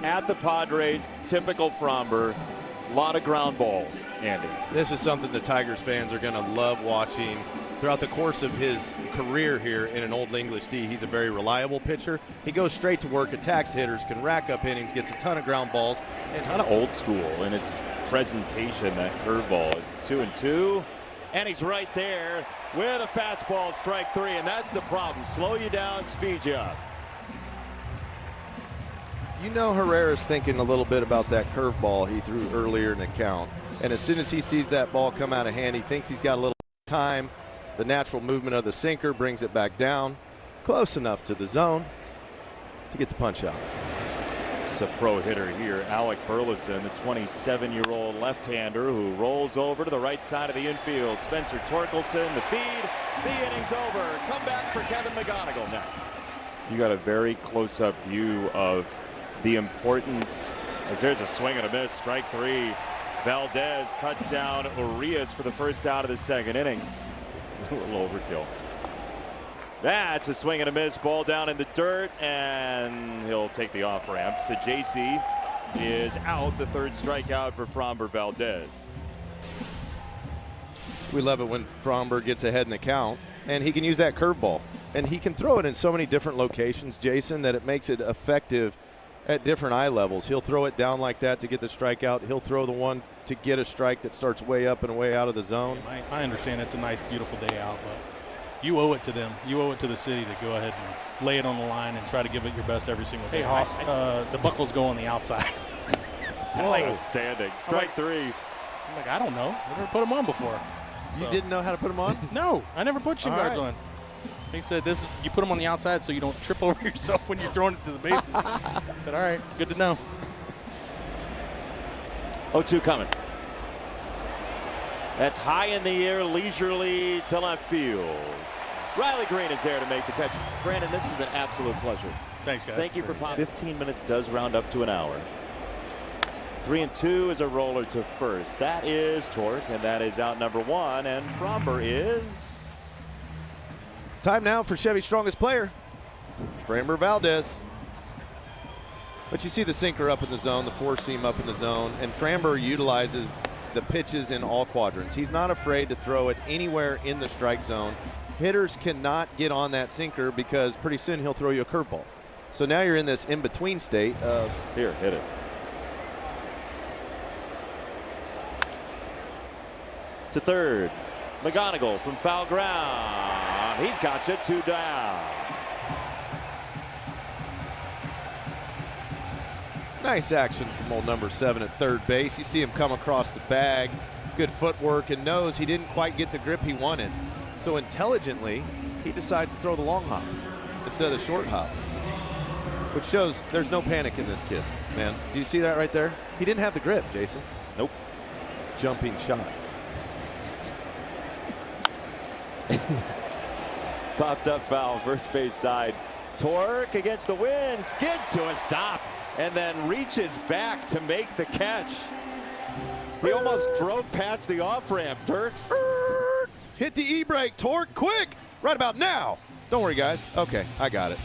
at the Padres, typical Framber. A lot of ground balls, Andy. This is something the Tigers fans are going to love watching. Throughout the course of his career here in an Old English D, he's a very reliable pitcher. He goes straight to work, attacks hitters, can rack up innings, gets a ton of ground balls. It's kind of old school in its presentation, that curveball. It's 2-2, and he's right there with a fastball, strike three, and that's the problem. Slow you down, speed you up. You know Herrera's thinking a little bit about that curveball he threw earlier in the count. And as soon as he sees that ball come out of hand, he thinks he's got a little time. The natural movement of the sinker brings it back down, close enough to the zone to get the punch out. It's a pro hitter here, Alec Burleson, the 27-year-old left-hander who rolls over to the right side of the infield. Spencer Torkelson, the feed, the inning's over. Come back for Kevin McGonigal next. You got a very close-up view of the importance, as there's a swing and a miss, strike three. Valdez cuts down Urias for the first out of the second inning. A little overkill. That's a swing and a miss, ball down in the dirt, and he'll take the off ramp. So JC is out, the third strikeout for Framber Valdez. We love it when Framber gets ahead in the count, and he can use that curveball. And he can throw it in so many different locations, Jason, that it makes it effective at different eye levels. He'll throw it down like that to get the strikeout. He'll throw the one to get a strike that starts way up and way out of the zone. I understand it's a nice, beautiful day out, but you owe it to them. You owe it to the city to go ahead and lay it on the line and try to give it your best every single day. Hey, Hoss, the buckles go on the outside. Outstanding. Strike three. I'm like, I don't know. I've never put them on before. You didn't know how to put them on? No, I never put shin guards on. He said, "This you put them on the outside so you don't trip over yourself when you're throwing it to the bases." I said, all right, good to know. 0-2 coming. That's high in the air, leisurely to left field. Riley Green is there to make the catch. Brandon, this was an absolute pleasure. Thanks, guys. Thank you for popping. 15 minutes does round up to an hour. 3-2 is a roller to first. That is Torque, and that is out number one. And Framber is... Time now for Chevy's strongest player, Framber Valdez. But you see the sinker up in the zone, the four seam up in the zone, and Framber utilizes the pitches in all quadrants. He's not afraid to throw it anywhere in the strike zone. Hitters cannot get on that sinker because pretty soon he'll throw you a curveball. So now you're in this in-between state of... Here, hit it. To third. McGonigal from foul ground. He's got you, two down. Nice action from old number 7 at third base. You see him come across the bag. Good footwork, and knows he didn't quite get the grip he wanted. So intelligently, he decides to throw the long hop instead of the short hop, which shows there's no panic in this kid, man. Do you see that right there? He didn't have the grip, Jason. Nope. Jumping shot. Popped up foul, first base side. Torque against the wind, skids to a stop, and then reaches back to make the catch. He almost drove past the off-ramp, Turks. Hit the e-brake, Torque, quick, right about now. Don't worry, guys. Okay, I got it.